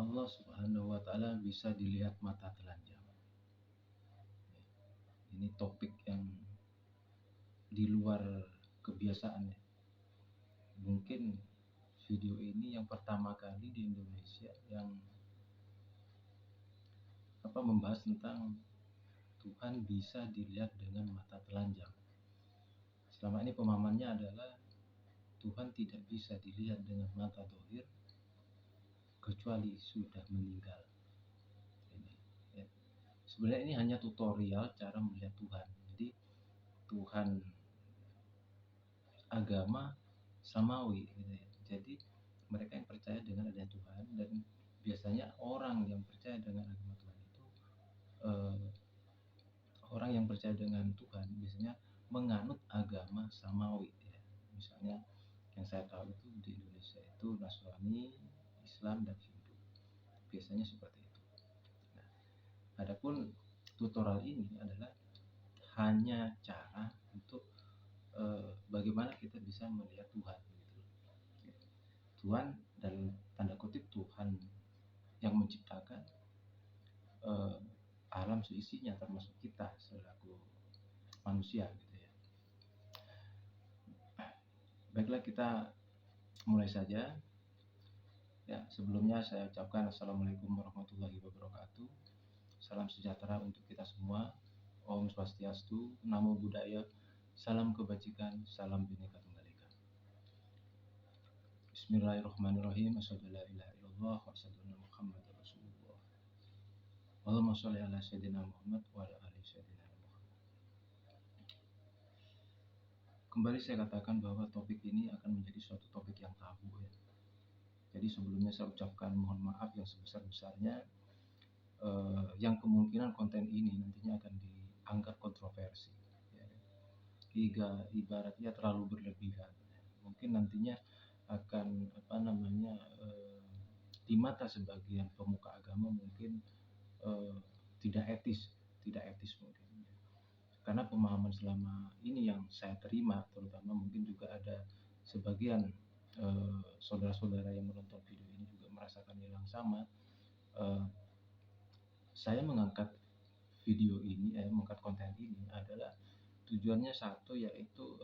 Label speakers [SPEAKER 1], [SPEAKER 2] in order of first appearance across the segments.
[SPEAKER 1] Allah Subhanahu wa Ta'ala bisa dilihat mata telanjang. Ini topik yang di luar kebiasaan ya. Mungkin video ini yang pertama kali di Indonesia yang membahas tentang Tuhan bisa dilihat dengan mata telanjang. Selama ini pemahamannya adalah Tuhan tidak bisa dilihat dengan mata dohir kecuali sudah meninggal. Ya. Sebenarnya ini hanya tutorial cara melihat Tuhan. Jadi Tuhan agama samawi gitu ya. Jadi mereka yang percaya dengan adanya Tuhan, dan biasanya orang yang percaya dengan agama Tuhan itu orang yang percaya dengan Tuhan biasanya menganut agama samawi ya. Misalnya yang saya tahu itu di Indonesia itu Nasrani, Islam, dan Hindu. Biasanya seperti itu. Nah, adapun tutorial ini adalah hanya cara untuk bagaimana kita bisa melihat Tuhan gitu. Tuhan dalam tanda kutip Tuhan yang menciptakan alam seisinya termasuk kita selaku manusia gitu ya. Baiklah, kita mulai saja. Ya, sebelumnya saya ucapkan Assalamualaikum warahmatullahi wabarakatuh. Salam sejahtera untuk kita semua. Om Swastiastu, Namo Buddhaya, salam kebajikan, salam Bhinneka Tunggal Ika. Bismillahirrahmanirrahim. Asyhadu an la ilaha illallah wa asyhadu anna Muhammadar Rasulullah. Allahumma sholli ala sayyidina Muhammad wa ala ali sayyidina Muhammad. Kembali saya katakan bahwa topik ini akan menjadi suatu topik yang tabu ya. Jadi sebelumnya saya ucapkan mohon maaf yang sebesar-besarnya yang kemungkinan konten ini nantinya akan dianggap kontroversi ya. Ibaratnya terlalu berlebihan. Mungkin nantinya akan di mata sebagian pemuka agama mungkin tidak etis mungkin. Karena pemahaman selama ini yang saya terima, terutama mungkin juga ada sebagian saudara-saudara yang menonton video ini juga merasakan hal yang sama. Saya mengangkat video ini, mengangkat konten ini adalah tujuannya satu, yaitu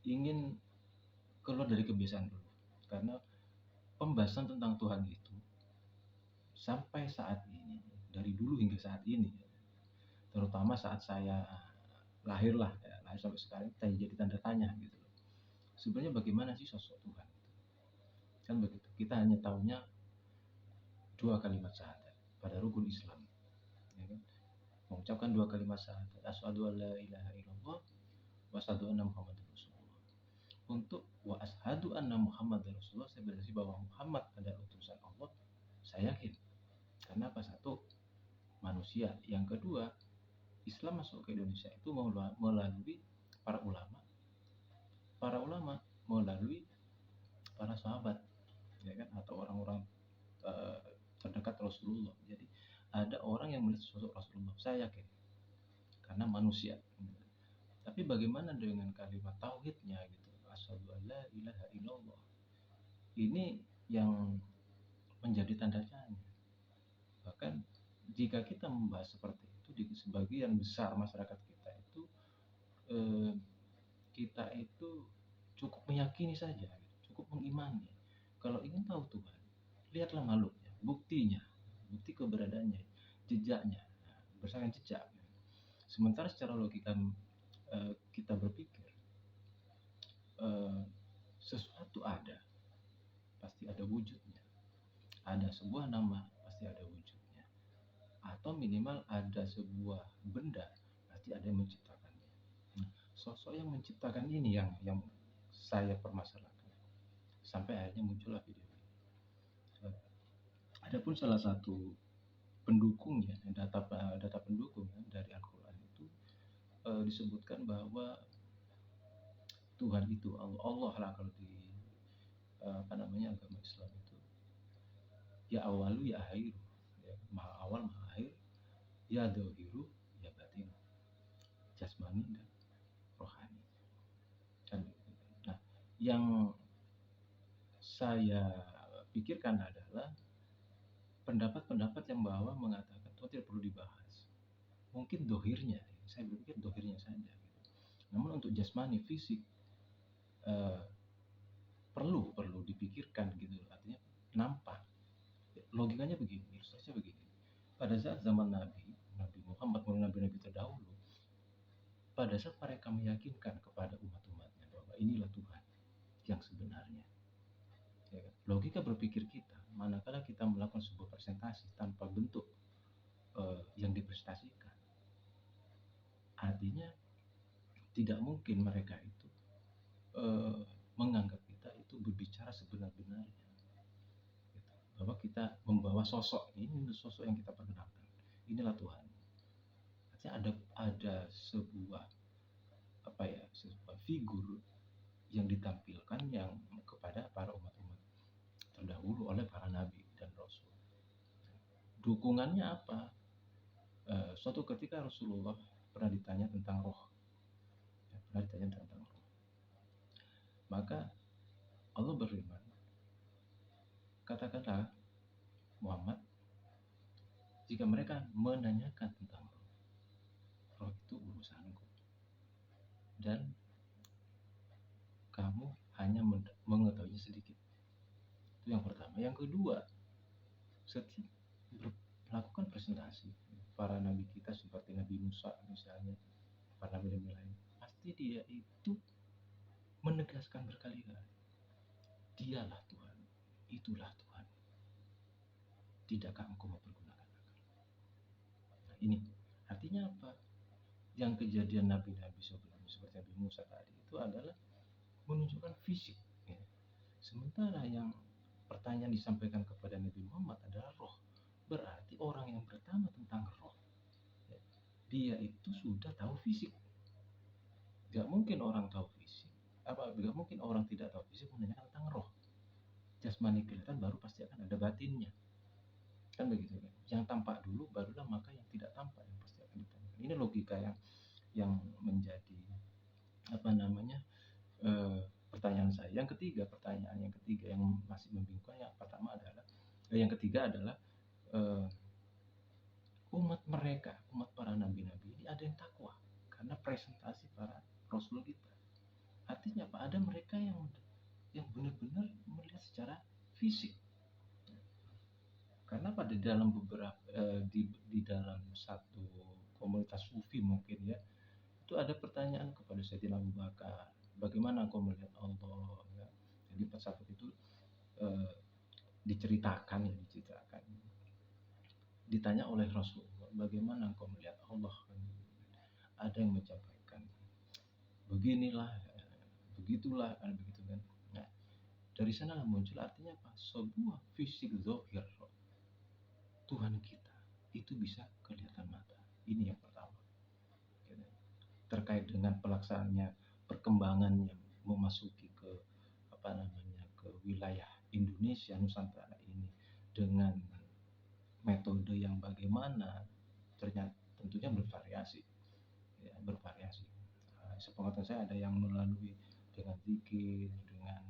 [SPEAKER 1] ingin keluar dari kebiasaan dulu. Karena pembahasan tentang Tuhan itu sampai saat ini, dari dulu hingga saat ini, terutama saat saya lahir sampai sekarang jadi tanda tanya gitu. Sebenarnya bagaimana sih sosok Tuhan? Kan begitu. Kita hanya tahunya 2 kalimat syahadat pada rukun Islam, ya kan? Mengucapkan 2 kalimat syahadat, asyhadu an la ilaha illallah wa asyhadu anna Muhammadar Rasulullah. Untuk wa asyhadu anna Muhammadar Rasulullah, saya bersaksi bahwa Muhammad adalah utusan Allah. Saya yakin. Karena apa? Satu, manusia. Yang kedua, Islam masuk ke Indonesia itu melalui para ulama melalui para sahabat, ya kan, atau orang-orang terdekat Rasulullah. Jadi ada orang yang melihat sosok Rasulullah, saya yakin, karena manusia. Tapi bagaimana dengan kalimat tauhidnya gitu, asyhadu an la ilaha illallah, ini yang menjadi tanda tanya. Bahkan jika kita membahas seperti itu di sebagian besar masyarakat kita itu kita itu cukup meyakini saja, cukup mengimani. Kalau ingin tahu Tuhan, lihatlah makhluknya, bukti keberadaannya, jejaknya, berdasarkan jejak. Sementara secara logika kita berpikir sesuatu ada, pasti ada wujudnya. Ada sebuah nama, pasti ada wujudnya. Atau minimal ada sebuah benda, pasti ada yang menciptakannya. Sosok yang menciptakan ini yang saya permasalahkan. Sampai akhirnya muncullah video ini. Adapun salah satu pendukungnya, data pendukung dari Al-Quran itu disebutkan bahwa Tuhan itu Allah lah, kalau di agama Islam itu ya awalu ya akhiru, ya, maha awal maha akhir, ya dhahiru ya batin, jasmani dan rohani. Nah, yang saya pikirkan adalah pendapat-pendapat yang bahwa mengatakan Tuhan tidak perlu dibahas. Mungkin dohirnya, saya berpikir dohirnya saja. Namun untuk jasmani, fisik, perlu dipikirkan gitu. Artinya nampak. Logikanya begini, ilustrasinya begini. Pada saat zaman Nabi Muhammad, nabi-nabi terdahulu, pada saat mereka meyakinkan kepada umat-umatnya bahwa inilah Tuhan yang sebenarnya, ya kan? Logika berpikir kita, manakala kita melakukan sebuah presentasi tanpa bentuk yang dipresentasikan, artinya tidak mungkin mereka itu menganggap kita itu berbicara sebenar-benarnya, gitu. Bahwa kita membawa sosok ini sosok yang kita perkenalkan, inilah Tuhan. Artinya ada sebuah sebuah figur yang ditampilkan yang kepada para umat-umat terdahulu oleh para nabi dan rasul. Dukungannya apa? Suatu ketika Rasulullah pernah ditanya tentang roh. Maka Allah berfirman, katakanlah Muhammad, jika mereka menanyakan tentang roh itu urusanku, dan kamu hanya mengetahui sedikit. Itu yang pertama. Yang kedua, setiap melakukan presentasi para nabi kita seperti Nabi Musa misalnya, para nabi-nabi lain, pasti dia itu menegaskan berkali-kali, dialah Tuhan, itulah Tuhan, tidakkah engkau mempergunakan akal? Nah, ini artinya apa? Yang kejadian nabi-nabi sebelumnya seperti Nabi Musa tadi itu adalah menunjukkan fisik, ya. Sementara yang pertanyaan disampaikan kepada Nabi Muhammad adalah roh. Berarti orang yang pertama tentang roh, ya, dia itu sudah tahu fisik. Gak mungkin orang tahu fisik, gak mungkin orang tidak tahu fisik menanyakan tentang roh. Jasmani kelihatan, baru pasti akan ada batinnya, kan begitu kan? Yang tampak dulu, barulah maka yang tidak tampak yang pasti akan ditanyakan. Ini logika yang menjadi pertanyaan saya. Pertanyaan yang ketiga yang masih membingungkan, yang ketiga adalah umat para nabi-nabi ini ada yang takwa karena presentasi para rasul kita. Artinya apa? Ada mereka yang benar-benar melihat secara fisik. Karena pada dalam beberapa di dalam satu komunitas sufi mungkin, ya, itu ada pertanyaan kepada Sayyidina Abu Bakar, bagaimana engkau melihat Allah, ya. Jadi pas saat itu diceritakan, ditanya oleh Rasulullah, bagaimana engkau melihat Allah? Ada yang menyampaikan beginilah, begitulah, kan begitu kan. Nah, dari sanalah muncul artinya apa? Sebuah fisik zahir Tuhan kita itu bisa kelihatan mata. Ini yang pertama. Terkait dengan pelaksanaannya, perkembangannya memasuki ke ke wilayah Indonesia Nusantara ini dengan metode yang bagaimana, ternyata tentunya bervariasi, ya, bervariasi. Sepengetahuan saya ada yang melalui dengan zikir, dengan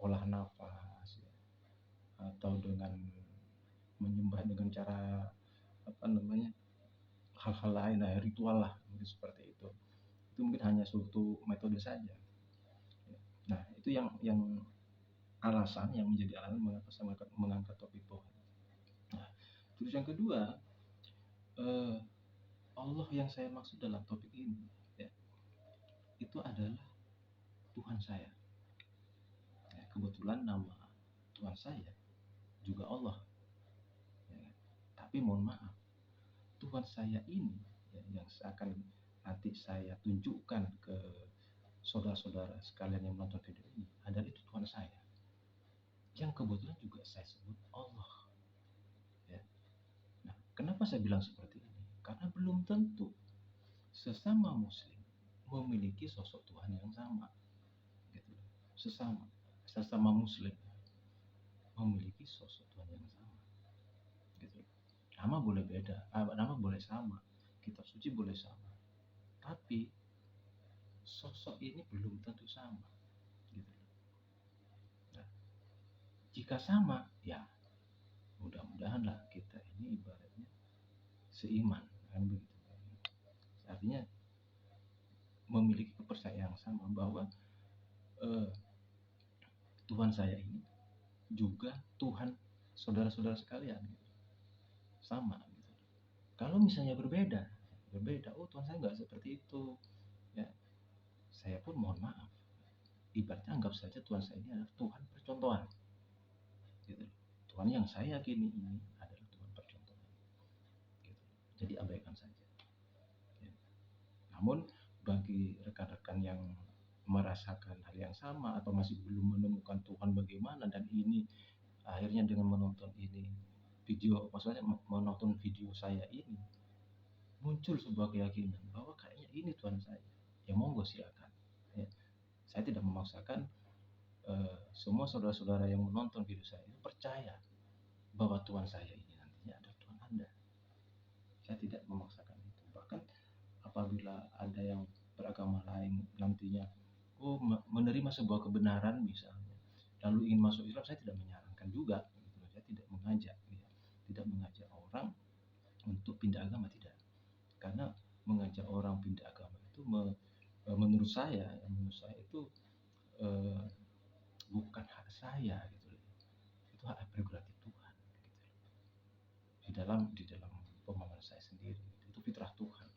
[SPEAKER 1] olah nafas, ya, atau dengan menyembah dengan cara hal-hal lain, ritual lah, mungkin seperti itu. Itu mungkin hanya suatu metode saja. Nah, itu yang alasan yang menjadi alasan mengapa saya mengangkat topik Tuhan. Nah, terus yang kedua, Allah yang saya maksud dalam topik ini, ya, itu adalah Tuhan saya. Ya, kebetulan nama Tuhan saya juga Allah. Ya, tapi mohon maaf, Tuhan saya ini, ya, yang akan nanti saya tunjukkan ke saudara-saudara sekalian yang menonton video ini, adalah itu Tuhan saya, yang kebetulan juga saya sebut Allah. Ya. Nah, kenapa saya bilang seperti ini? Karena belum tentu sesama Muslim memiliki sosok Tuhan yang sama. Gitu. Sesama Muslim memiliki sosok Tuhan yang sama. Gitu. Nama boleh beda, nama boleh sama, kitab suci boleh sama, tapi sosok ini belum tentu sama, gitu. Nah, jika sama, ya mudah-mudahanlah kita ini ibaratnya seiman, kan begitu. Artinya memiliki kepercayaan yang sama bahwa eh, Tuhan saya ini juga Tuhan saudara-saudara sekalian, gitu. Sama gitu. Kalau misalnya berbeda, oh Tuhan saya nggak seperti itu, ya saya pun mohon maaf. Ibaratnya anggap saja Tuhan saya ini adalah Tuhan percontohan, gitu. Tuhan yang saya yakini ini adalah Tuhan percontohan, gitu. Jadi abaikan saja. Ya. Namun bagi rekan-rekan yang merasakan hal yang sama atau masih belum menemukan Tuhan bagaimana, dan ini akhirnya dengan menonton ini video, maksudnya menonton video saya ini, muncul sebuah keyakinan bahwa kayaknya ini Tuhan saya, ya monggo silakan. Ya, saya tidak memaksakan semua saudara-saudara yang menonton video saya itu percaya bahwa Tuhan saya ini nantinya adalah Tuhan Anda. Saya tidak memaksakan itu. Bahkan apabila ada yang beragama lain nantinya menerima sebuah kebenaran misalnya, lalu ingin masuk Islam, saya tidak menyarankan juga, gitu. Saya tidak mengajak, ya. Tidak mengajak orang untuk pindah agama, tidak. Karena mengajak orang pindah agama itu menurut saya itu bukan hak saya, gitu. Itu hak prerogatif Tuhan, gitu. Di dalam pemahaman saya sendiri, itu fitrah Tuhan,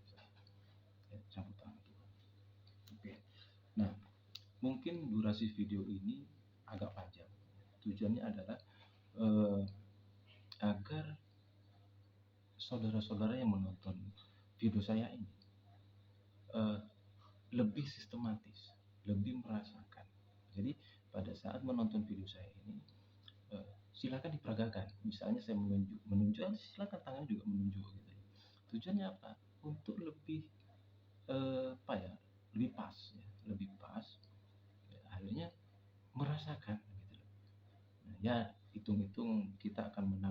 [SPEAKER 1] ya, campur tangan Tuhan. Oke. Nah, mungkin durasi video ini agak panjang. Tujuannya adalah agar saudara-saudara yang menonton video saya ini lebih sistematis, lebih merasakan. Jadi pada saat menonton video saya ini, silakan diperagakan. Misalnya saya menunjuk, silakan tangan juga menunjuk, gitu. Tujuannya apa? Untuk lebih lebih pas, ya, lebih pas. Ya, akhirnya merasakan, gitu. Nah, ya hitung-hitung kita akan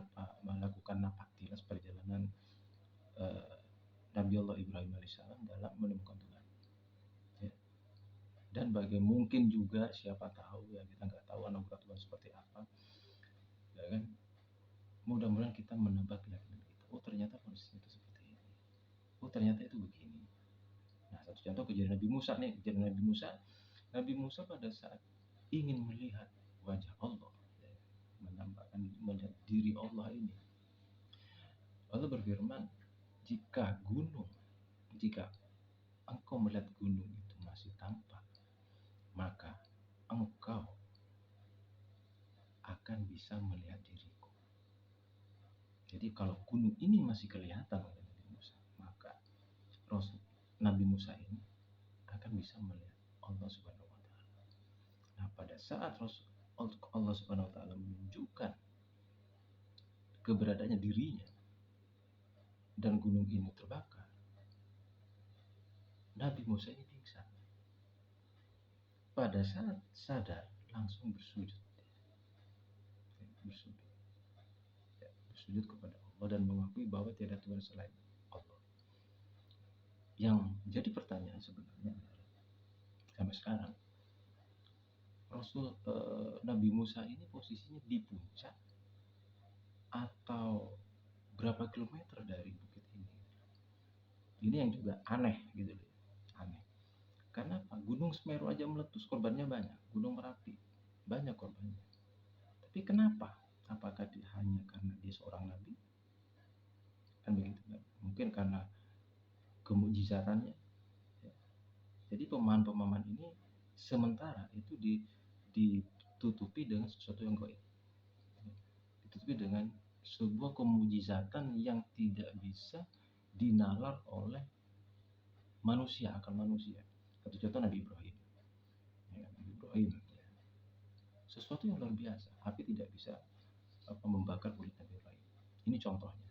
[SPEAKER 1] melakukan napak tilas perjalanan Nabi Allah Ibrahim alaihissalam dalam menemukan Tuhan. Ya. Dan mungkin juga siapa tahu, ya kita nggak tahu anugerah Tuhan seperti apa, ya kan? Mudah-mudahan kita menambah keyakinan kita. Oh ternyata kondisinya itu seperti ini. Oh ternyata itu begini. Nah satu contoh kejadian Nabi Musa nih. Kejadian Nabi Musa pada saat ingin melihat wajah Allah, ya, melihat diri Allah ini, Allah berfirman, jika engkau melihat gunung itu masih tampak, maka engkau akan bisa melihat diriku. Jadi kalau gunung ini masih kelihatan oleh Nabi Musa, maka Nabi Musa ini akan bisa melihat Allah Subhanahu wa Ta'ala. Nah, pada saat Allah Subhanahu wa Ta'ala menunjukkan keberadaannya dirinya dan gunung ini terbakar, Nabi Musa ini pingsan. Pada saat sadar langsung bersujud kepada Allah dan mengakui bahwa tidak ada Tuhan selain Allah. Yang jadi pertanyaan sebenarnya adalah, sampai sekarang Nabi Musa ini posisinya di puncak atau berapa kilometer dari bukit ini? Ini yang juga aneh, gitu loh. Aneh. Karena apa? Gunung Semeru aja meletus, korbannya banyak. Gunung Merapi banyak korbannya. Tapi kenapa? Apakah hanya karena dia seorang nabi? Kan begitu kan? Mungkin karena kemujizatannya. Ya. Jadi pemahaman ini sementara itu ditutupi dengan sesuatu yang gaib. Ditutupi dengan sebuah kemujizatan yang tidak bisa dinalar oleh manusia, akal manusia. Satu contoh Nabi Ibrahim. Ya, Nabi Ibrahim. Ya. Sesuatu yang luar biasa. Api tidak bisa membakar kulit Nabi Ibrahim. Ini contohnya.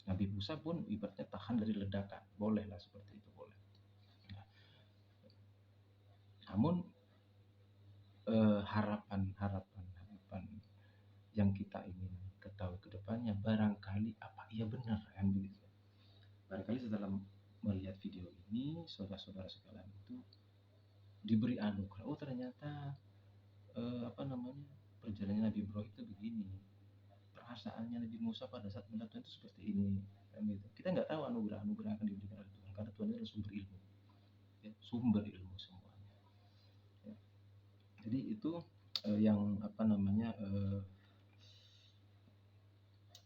[SPEAKER 1] Nabi Musa pun ibaratnya tahan dari ledakan. Bolehlah seperti itu, boleh. Nah, namun harapan yang kita ingin ketahui ke depannya, barangkali apa iya benar, kan begitu. Barangkali setelah melihat video ini, saudara-saudara sekalian itu diberi anugerah. Oh ternyata perjalanannya Nabi Ibrahim itu begini, perasaannya Nabi Musa pada saat melihat Tuhan itu seperti ini, kan gitu. Kita nggak tahu anugerah-anugerah yang akan diberikan oleh Tuhan, karena Tuhan adalah sumber ilmu, ya, sumber ilmu semuanya. Ya. Jadi itu yang apa namanya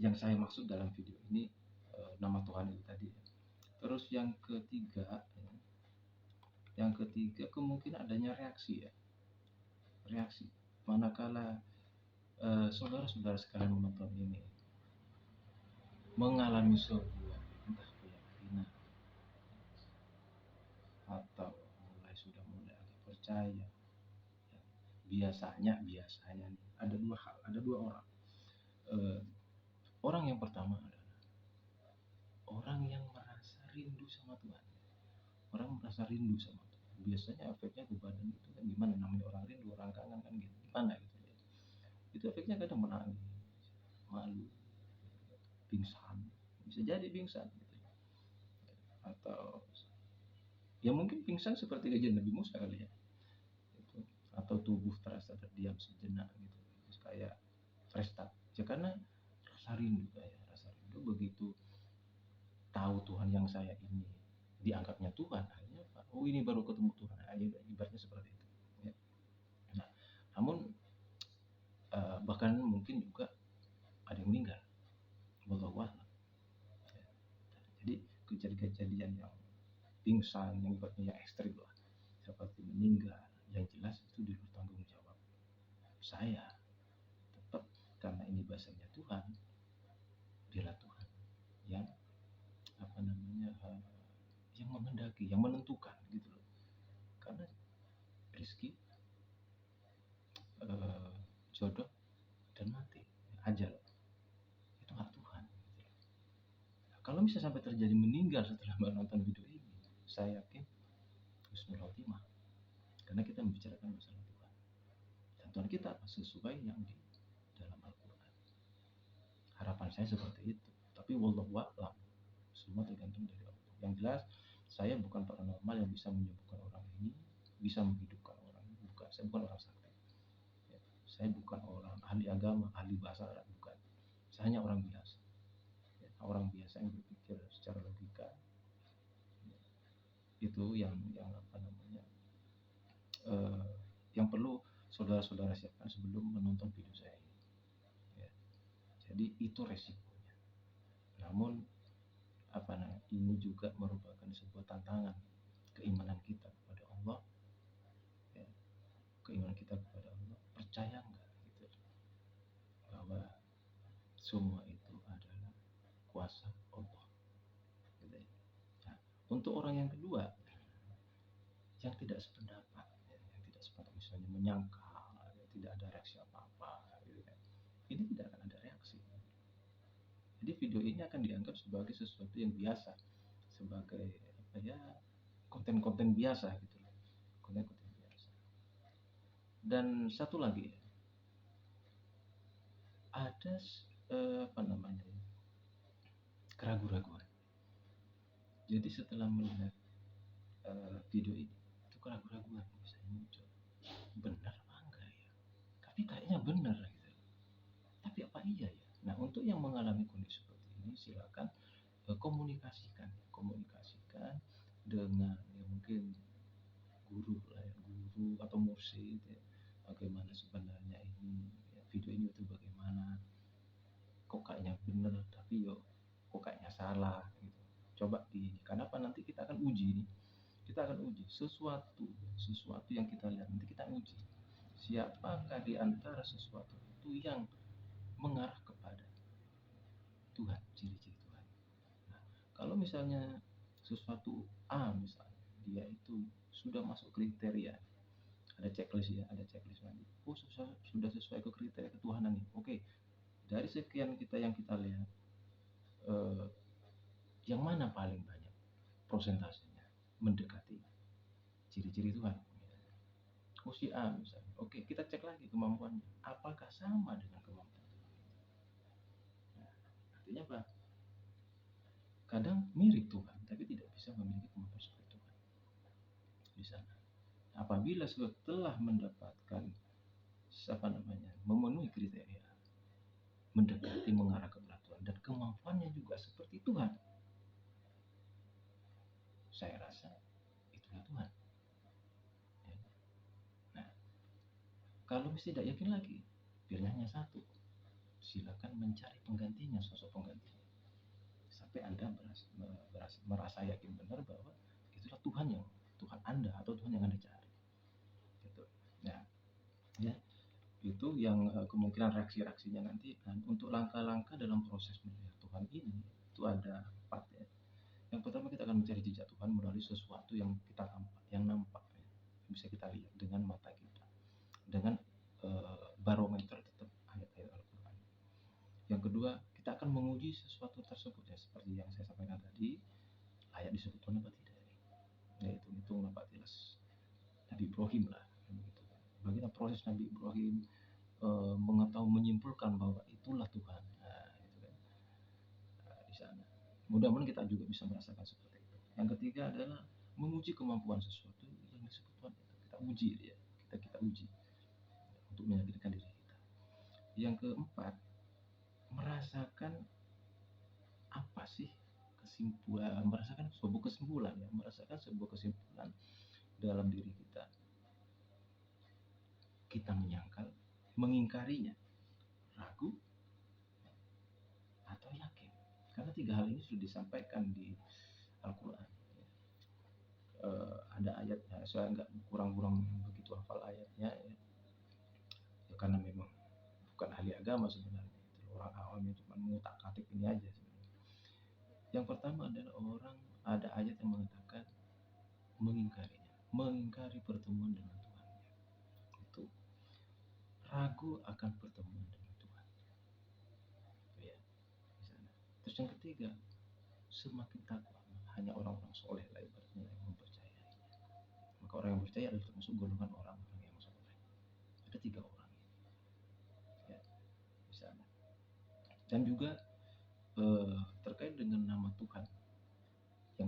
[SPEAKER 1] yang saya maksud dalam video ini, nama Tuhan itu tadi. Terus yang ketiga, kemungkinan adanya reaksi, ya, reaksi. Manakala saudara-saudara sekalian menonton ini mengalami sebuah entah keyakinan atau sudah mulai agak percaya, ya, biasanya nih, ada dua orang. Orang yang pertama adalah orang yang merasa rindu sama Tuhan. Orang merasa rindu sama Tuhan. Biasanya efeknya ke badan itu kan gimana, namanya orang rindu, orang kangen kan gitu. Gimana gitu ya. Itu efeknya kadang menangis, malu, pingsan. Bisa jadi pingsan gitu. Atau ya mungkin pingsan seperti kejadian Nabi Musa kali ya. Gitu. Atau tubuh terasa terdiam sejenak gitu. Terus kayak fresh start. Ya karena rasa rindu begitu tahu Tuhan yang saya ini dianggapnya Tuhan, akhirnya oh ini baru ketemu Tuhan, ibaratnya seperti itu, ya. Nah, namun bahkan mungkin juga ada yang meninggal, wallahu a'lam, ya. Jadi kejadian yang pingsan, yang ibaratnya yang ekstrim lah, seperti meninggal, yang jelas itu di luar tanggung jawab saya. Tetap karena ini bahasanya Tuhan, biarlah Tuhan yang apa namanya yang menghendaki, yang menentukan gitu loh. Karena rezeki, jodoh dan mati, ajal itu hak Tuhan gitu loh. Nah, kalau bisa sampai terjadi meninggal setelah menonton video ini, saya yakin husnul khotimah, karena kita membicarakan masalah Tuhan dan Tuhan kita sesuai yang di dalam Al-Quran. Harapan saya seperti itu, tapi wallahu a'lam, semua tergantung dari Allah. Yang jelas saya bukan paranormal yang bisa menyembuhkan orang ini, bisa menghidupkan orang ini, bukan. Saya bukan orang sakti, ya. Saya bukan orang ahli agama, ahli bahasa Arab, bukan. Saya hanya orang biasa, ya. Orang biasa yang berpikir secara logika, ya. Itu yang apa namanya yang perlu saudara-saudara siapkan sebelum menonton video saya ini, ya. Jadi itu resikonya. Namun ini juga merupakan sebuah tantangan keimanan kita kepada Allah, ya. Keimanan kita kepada Allah, percaya nggak gitu bahwa semua itu adalah kuasa Allah, gitu ya. Nah, untuk orang yang kedua yang tidak sependapat, ya, misalnya menyangkal, ya, tidak ada reaksi apa-apa, gitu ya. Ini tidak akan ada reaksi. Jadi video ini akan dianggap sebagai sesuatu yang biasa, sebagai apa ya, konten-konten biasa gitu loh, konten-konten biasa. Dan satu lagi, ada keraguan-keraguan. Jadi setelah melihat video ini, itu keraguan-keraguan misalnya muncul, benar apa enggak ya? Tapi kayaknya benar gitu. Tapi apa iya ya? Nah, untuk yang mengalami kondisi seperti ini, silakan komunikasikan dengan ya mungkin guru lah ya, guru atau mursyid, ya. Bagaimana sebenarnya ini, ya, video ini itu bagaimana? Kok kayaknya benar, tapi kok kayaknya salah gitu. Coba karena apa, nanti kita akan uji nih. Kita akan uji sesuatu yang kita lihat, nanti kita uji siapakah di antara sesuatu itu yang mengarah kepada Tuhan, ciri-ciri Tuhan. Nah, kalau misalnya sesuatu A misalnya, dia itu sudah masuk kriteria, ada checklist ya, nanti. Oh, sudah sesuai ke kriteria ketuhanan nih. Oke. Dari sekian yang kita lihat, yang mana paling banyak prosentasenya mendekati ciri-ciri Tuhan? Oh, si A misalnya. Oke, kita cek lagi kemampuannya. Apakah sama dengan kemampuan Tuhan? Nah, artinya apa? Kadang mirip Tuhan, tapi tidak bisa memiliki kemampuan seperti Tuhan di sana. Apabila setelah mendapatkan memenuhi kriteria, mendekati, mengarah kepada Tuhan, dan kemampuannya juga seperti Tuhan, saya rasa itulah Tuhan. Nah, kalau masih tidak yakin lagi, pilihannya satu, silakan mencari penggantinya, sosok penggantinya, sampai Anda merasa yakin benar bahwa itulah Tuhan Anda atau Tuhan yang Anda cari. Gitu. Nah, ya, itu yang kemungkinan reaksi-reaksinya nanti. Dan untuk langkah-langkah dalam proses melihat Tuhan ini itu ada 4 ya. Yang pertama, kita akan mencari jejak Tuhan melalui sesuatu yang nampak ya, bisa kita lihat dengan mata kita, dengan barometer tetap ayat-ayat Al-Quran. Yang kedua, kita akan menguji sesuatu tersebut ya, seperti yang saya sampaikan tadi, layak disebut Tuhan apa tidak, yaitu hitung apa jelas Nabi Ibrahim lah, begitu. Bagaimana proses Nabi Ibrahim menyimpulkan bahwa itulah Tuhan, gitu kan. Di sana mudah-mudahan kita juga bisa merasakan seperti itu. Yang ketiga adalah menguji kemampuan sesuatu yang disebut Tuhan, kita uji dia, kita uji untuk meyakinkan diri kita. Yang keempat, merasakan apa sih kesimpulan, merasakan sebuah kesimpulan dalam diri kita. Kita menyangkal, mengingkarinya, ragu, atau yakin. Karena 3 hal ini sudah disampaikan di Al-Quran. Ada ayatnya, saya nggak kurang begitu hafal ayatnya ya, karena memang bukan ahli agama sebenarnya, itu orang awam yang cuma mengutak-atik ini aja sebenarnya. Yang pertama adalah ada ayat yang mengatakan mengingkari pertemuan dengan Tuhan. Itu ragu akan pertemuan dengan Tuhan. Ya, di sana. Terus yang ketiga, semakin takwa, hanya orang-orang soleh lah ibaratnya yang mempercayainya. Maka orang yang percaya adalah termasuk golongan orang-orang yang soleh. Ada 3 orang ini ya, di sana. Dan juga terkait dengan nama Tuhan yang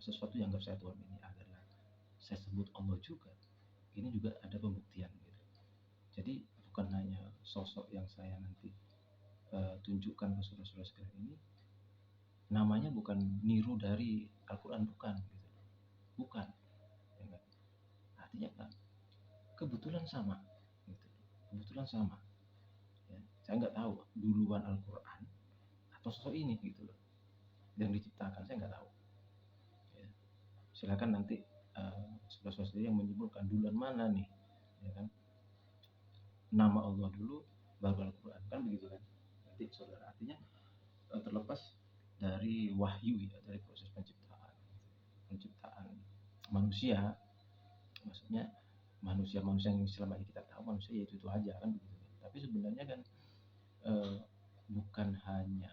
[SPEAKER 1] sesuatu yang anggap saya Tuhan ini adalah saya sebut Allah juga. Ini juga ada pembuktian gitu. Jadi bukan hanya sosok yang saya nanti tunjukkan ke saudara-saudara sekalian ini, namanya bukan niru dari Al-Quran, bukan gitu. Bukan. Ya, artinya kan kebetulan sama gitu. Kebetulan sama. Ya, saya nggak tahu duluan Al-Quran atau sosok ini gitu loh yang diciptakan, saya nggak tahu ya. Silakan nanti saudara-saudara sendiri yang menyimpulkan duluan mana nih ya kan, nama Allah dulu baru Al-Quran, kan begitu kan nanti saudara. Artinya terlepas dari wahyu ya, dari proses penciptaan manusia, maksudnya manusia yang selama ini kita tahu manusia yaitu itu aja kan begitu. Tapi sebenarnya kan bukan hanya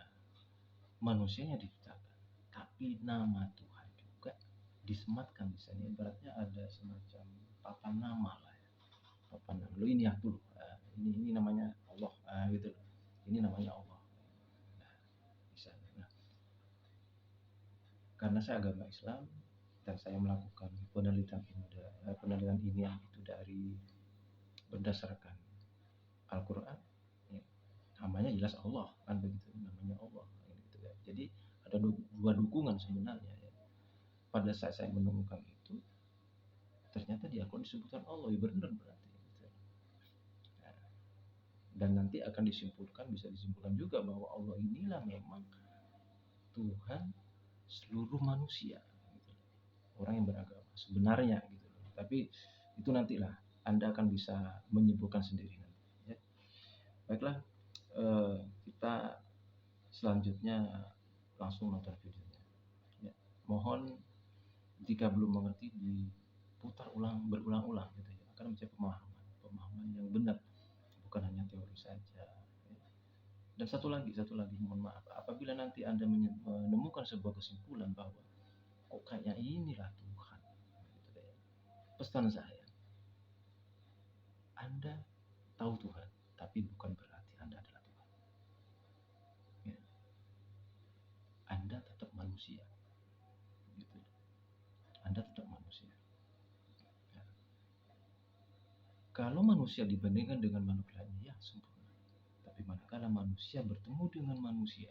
[SPEAKER 1] manusianya diciptakan, tapi nama Tuhan juga disematkan di sana. Ibaratnya ada semacam papan nama lah ya. Papan nama. Lo ini aku loh. Ini namanya Allah. Gitu loh. Ini namanya Allah. Nah, di sana. Nah, karena saya agama Islam dan saya melakukan penelitian ini yang itu dari berdasarkan Al-Quran, ya, namanya jelas Allah kan begitu, namanya Allah gitu ya. Jadi ada 2 dukungan sebenarnya ya. Pada saat saya menemukan itu, ternyata di Al-Quran disebutkan Allah, ya benar berarti gitu. Nah, dan nanti akan bisa disimpulkan juga bahwa Allah inilah memang Tuhan seluruh manusia gitu. Orang yang beragama sebenarnya gitu. Tapi itu nantilah Anda akan bisa menyimpulkan sendiri nanti ya. Baiklah, kita selanjutnya langsung nonton videonya ya. Mohon jika belum mengerti diputar berulang-ulang gitu ya, akan mencari pemahaman yang benar, bukan hanya teori saja ya. Dan satu lagi mohon maaf, apabila nanti Anda menemukan sebuah kesimpulan bahwa kok kayaknya inilah Tuhan gitu ya, pesan saya, Anda tahu Tuhan, tapi bukan berarti Anda adalah Tuhan ya. Anda tetap manusia gitu. Anda tetap manusia ya. Kalau manusia dibandingkan dengan makhluk lainnya, ya sempurna. Tapi manakala manusia bertemu dengan manusia,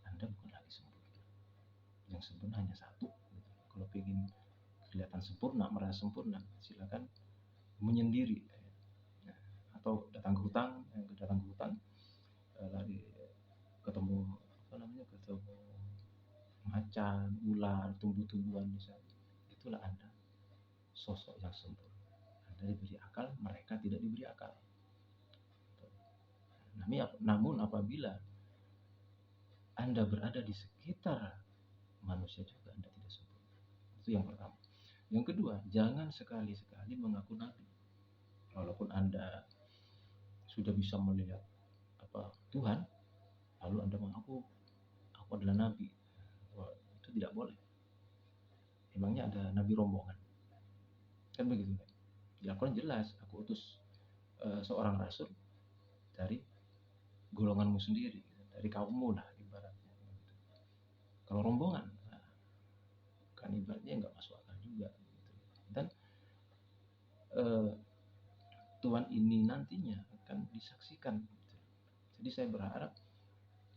[SPEAKER 1] Anda bukan lagi sempurna. Yang sempurna hanya satu. Kalau ingin kelihatan sempurna, merasa sempurna, silakan menyendiri. Atau datang ke hutan, lari ketemu ketemu macan, ular, tumbuh-tumbuhan misalnya. Itulah Anda sosok yang sempurna. Anda diberi akal, mereka tidak diberi akal. Namun apabila Anda berada di sekitar manusia juga, Anda tidak sempurna. Itu yang pertama. Yang kedua, jangan sekali-sekali mengaku nabi. Walaupun Anda sudah bisa melihat Tuhan, lalu Anda mengaku aku adalah nabi. Wah, itu tidak boleh. Emangnya ada nabi rombongan? Kan begitu kan? Di Al-Quran jelas, aku utus seorang rasul dari golonganmu sendiri, dari kaummu lah ibaratnya. Kalau rombongan, kan ibaratnya nggak masuk akal juga. Dan Tuhan ini nantinya akan disaksikan. Jadi saya berharap,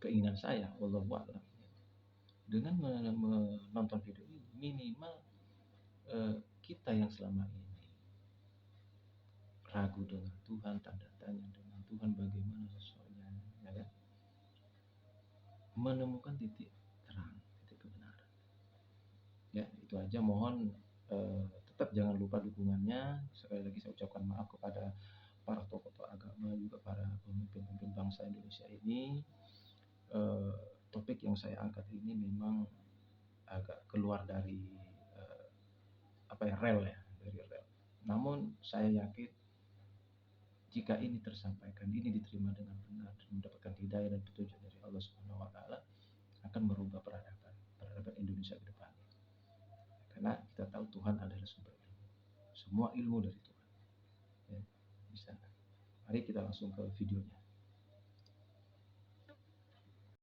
[SPEAKER 1] keinginan saya, wallahu a'lam, dengan menonton video ini, minimal kita yang selama ini ragu dengan Tuhan, tanda tanya dengan Tuhan bagaimana sosoknya, ya kan? Menemukan titik terang, titik kebenaran. Ya, itu aja. Mohon tetap jangan lupa dukungannya. Sekali lagi saya ucapkan maaf kepada para tokoh agama, juga para pemimpin bangsa Indonesia ini. Topik yang saya angkat ini memang agak keluar dari rel ya, dari rel. Namun saya yakin jika ini tersampaikan, ini diterima dengan benar dan mendapatkan hidayah dan petunjuk dari Allah Subhanahu wa taala, akan merubah peradaban Indonesia ke depan. Karena kita tahu Tuhan adalah sumber ilmu. Semua ilmu dari Tuhan. Ya, bisa. Mari kita langsung ke videonya.